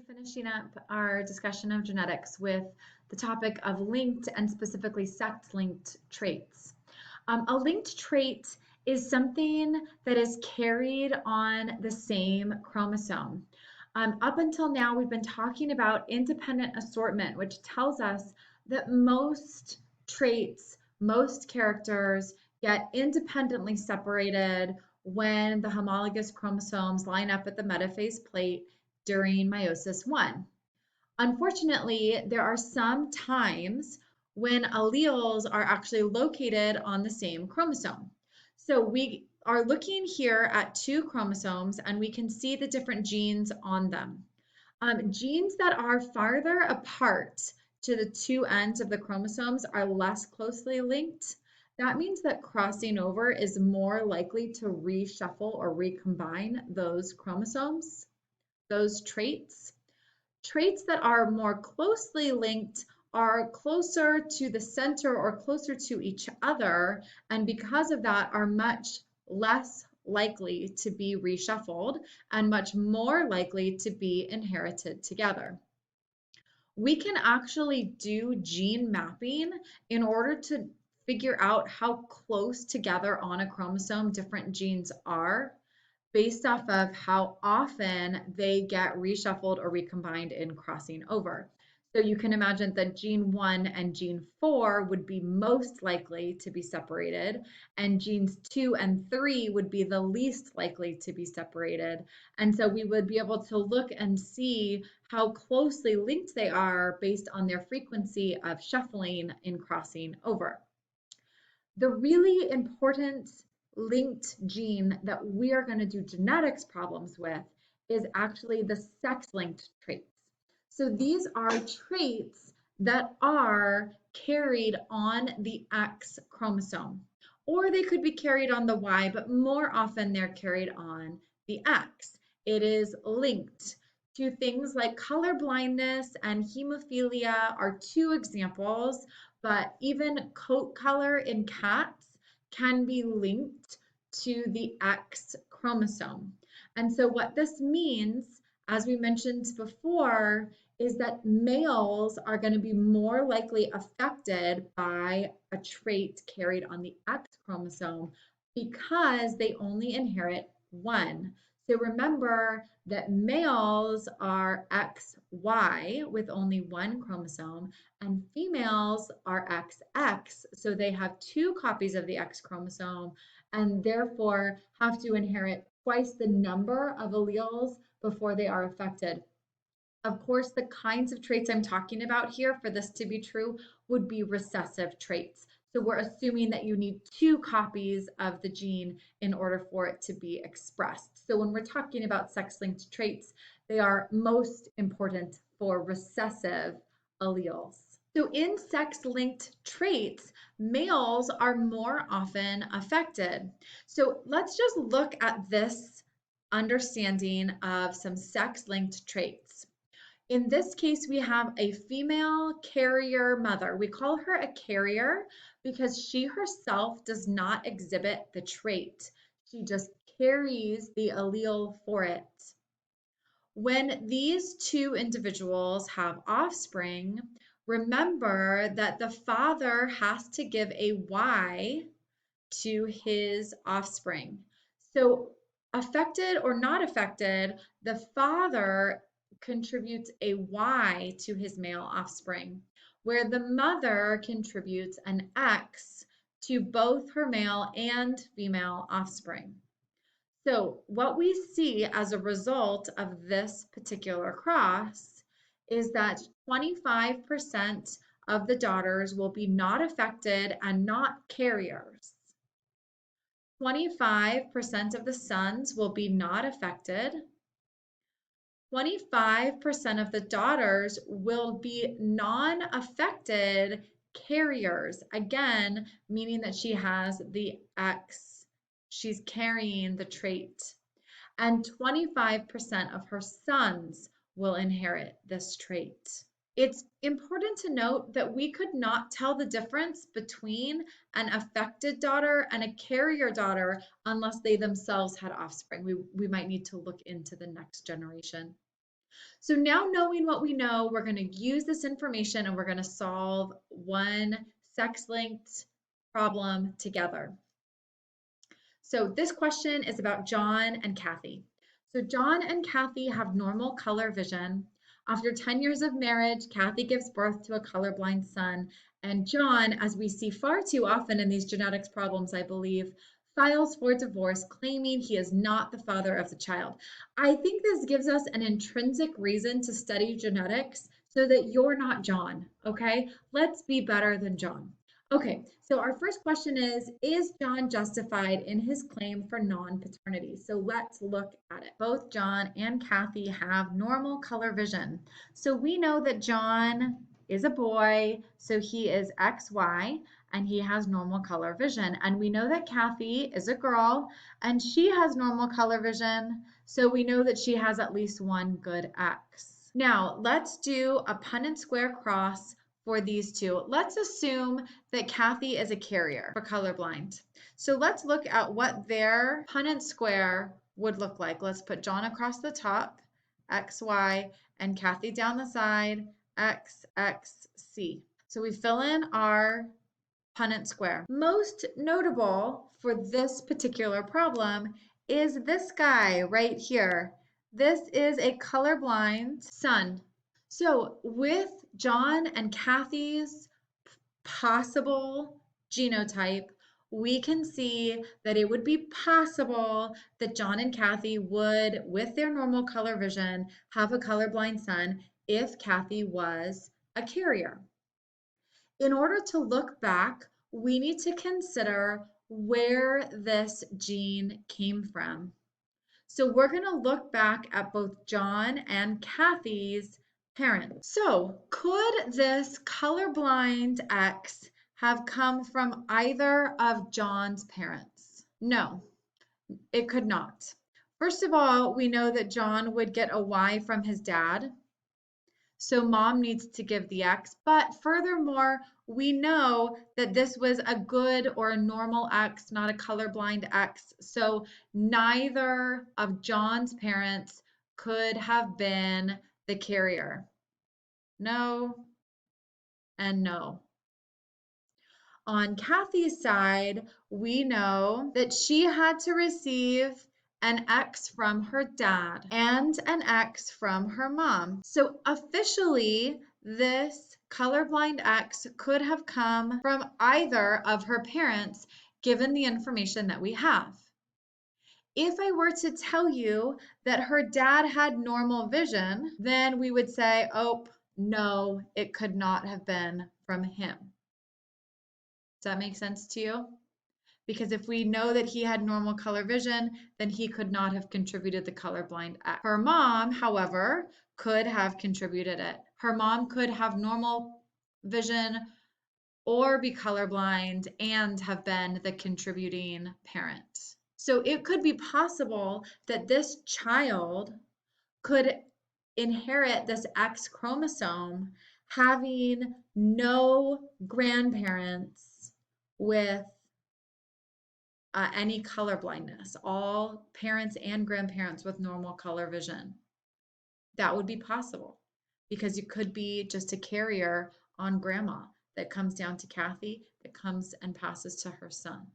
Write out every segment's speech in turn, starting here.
Finishing up our discussion of genetics with the topic of linked and specifically sex-linked traits. A linked trait is something that is carried on the same chromosome. Up until now, we've been talking about independent assortment, which tells us that most traits, most characters get independently separated when the homologous chromosomes line up at the metaphase plate during meiosis 1. Unfortunately, there are some times when alleles are actually located on the same chromosome. So we are looking here at two chromosomes and we can see the different genes on them. Genes that are farther apart to the two ends of the chromosomes are less closely linked. That means that crossing over is more likely to reshuffle or recombine those chromosomes, those traits. Traits that are more closely linked are closer to the center or closer to each other, and because of that are much less likely to be reshuffled and much more likely to be inherited together. We can actually do gene mapping in order to figure out how close together on a chromosome different genes are based off of how often they get reshuffled or recombined in crossing over. So you can imagine that gene 1 and gene 4 would be most likely to be separated, and genes 2 and 3 would be the least likely to be separated. And so we would be able to look and see how closely linked they are based on their frequency of shuffling in crossing over. The really important linked gene that we are going to do genetics problems with is actually the sex-linked traits. So these are traits that are carried on the X chromosome, or they could be carried on the Y, but more often they're carried on the X. It is linked to things like color blindness and hemophilia are two examples, but even coat color in cats can be linked to the X chromosome. And so what this means, as we mentioned before, is that males are going to be more likely affected by a trait carried on the X chromosome because they only inherit one. So remember that males are XY with only one chromosome, and females are XX, so they have two copies of the X chromosome and therefore have to inherit twice the number of alleles before they are affected. Of course, the kinds of traits I'm talking about here for this to be true would be recessive traits. So we're assuming that you need two copies of the gene in order for it to be expressed. So when we're talking about sex-linked traits, they are most important for recessive alleles. So in sex-linked traits, males are more often affected. So let's just look at this understanding of some sex-linked traits. In this case, we have a female carrier mother. We call her a carrier because she herself does not exhibit the trait. She just carries the allele for it. When these two individuals have offspring, remember that the father has to give a Y to his offspring. So affected or not affected, the father contributes a Y to his male offspring, where the mother contributes an X to both her male and female offspring. So what we see as a result of this particular cross is that 25% of the daughters will be not affected and not carriers. 25% of the sons will be not affected. 25% of the daughters will be non-affected carriers, again, meaning that she has the X, she's carrying the trait. And 25% of her sons will inherit this trait. It's important to note that we could not tell the difference between an affected daughter and a carrier daughter unless they themselves had offspring. We might need to look into the next generation. So now knowing what we know, we're going to use this information and we're going to solve one sex-linked problem together. So this question is about John and Kathy. So John and Kathy have normal color vision. After 10 years of marriage, Kathy gives birth to a colorblind son, and John, as we see far too often in these genetics problems, I believe, files for divorce, claiming he is not the father of the child. I think this gives us an intrinsic reason to study genetics so that you're not John, okay? Let's be better than John. Okay, so our first question is John justified in his claim for non-paternity? So let's look at it. Both John and Kathy have normal color vision. So we know that John is a boy, so he is XY, and he has normal color vision. And we know that Kathy is a girl, and she has normal color vision, so we know that she has at least one good X. Now, let's do a Punnett square cross for these two. Let's assume that Kathy is a carrier for colorblind. So let's look at what their Punnett square would look like. Let's put John across the top, XY, and Kathy down the side, XXC. So we fill in our Punnett square. Most notable for this particular problem is this guy right here. This is a colorblind son. So with John and Kathy's possible genotype, we can see that it would be possible that John and Kathy would, with their normal color vision, have a colorblind son if Kathy was a carrier. In order to look back, we need to consider where this gene came from. So we're going to look back at both John and Kathy's parents. So could this colorblind X have come from either of John's parents? No, it could not. First of all, we know that John would get a Y from his dad. So mom needs to give the X, but furthermore, we know that this was a good or a normal X, not a colorblind X. So neither of John's parents could have been the carrier. No and no. On Kathy's side, we know that she had to receive an X from her dad and an X from her mom. So officially, this colorblind X could have come from either of her parents, given the information that we have. If I were to tell you that her dad had normal vision, then we would say, oh, no, it could not have been from him. Does that make sense to you? Because if we know that he had normal color vision, then he could not have contributed the colorblind X. Her mom, however, could have contributed it. Her mom could have normal vision or be colorblind and have been the contributing parent. So it could be possible that this child could inherit this X chromosome having no grandparents with any color blindness, all parents and grandparents with normal color vision. That would be possible because you could be just a carrier on grandma that comes down to Kathy, that comes and passes to her son.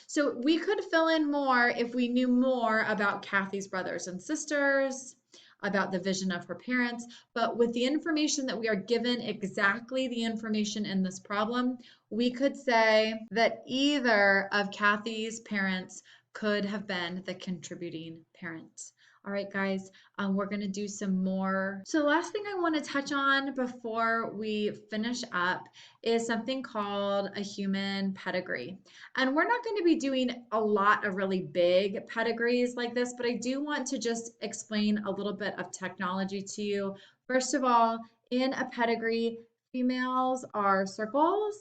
So we could fill in more if we knew more about Kathy's brothers and sisters, about the vision of her parents, but with the information that we are given, exactly the information in this problem, we could say that either of Kathy's parents could have been the contributing parent. All right, guys, we're going to do some more. So the last thing I want to touch on before we finish up is something called a human pedigree. And we're not going to be doing a lot of really big pedigrees like this, but I do want to just explain a little bit of technology to you. First of all, in a pedigree, females are circles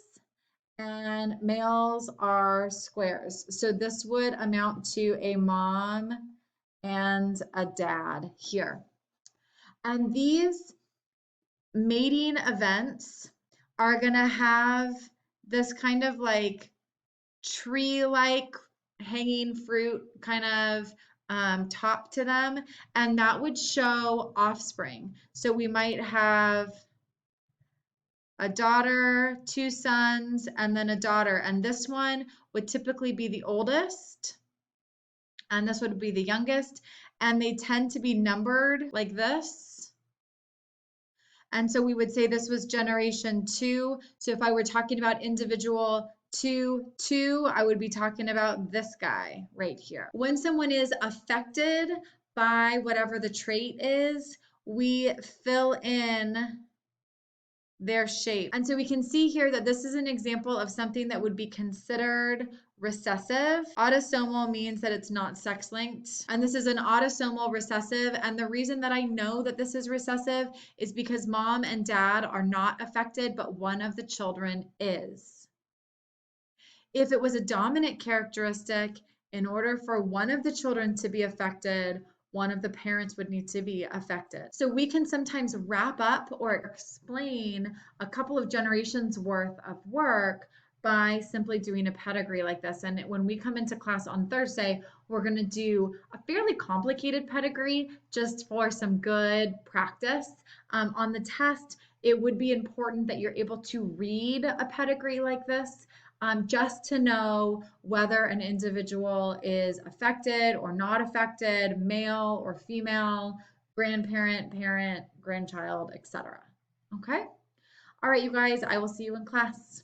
and males are squares. So this would amount to a mom and a dad here. And these mating events are going to have this kind of like tree-like hanging fruit kind of top to them, and that would show offspring. So we might have a daughter, two sons, and then a daughter. And this one would typically be the oldest, and this would be the youngest. And they tend to be numbered like this. And so we would say this was generation 2. So if I were talking about individual 2, I would be talking about this guy right here. When someone is affected by whatever the trait is, we fill in their shape. And so we can see here that this is an example of something that would be considered recessive. Autosomal means that it's not sex linked. And this is an autosomal recessive. And the reason that I know that this is recessive is because mom and dad are not affected, but one of the children is. If it was a dominant characteristic, in order for one of the children to be affected, one of the parents would need to be affected. So we can sometimes wrap up or explain a couple of generations worth of work by simply doing a pedigree like this. And when we come into class on Thursday, we're going to do a fairly complicated pedigree just for some good practice. On the test, it would be important that you're able to read a pedigree like this. Just to know whether an individual is affected or not affected, male or female, grandparent, parent, grandchild, etc. Okay? All right, you guys, I will see you in class.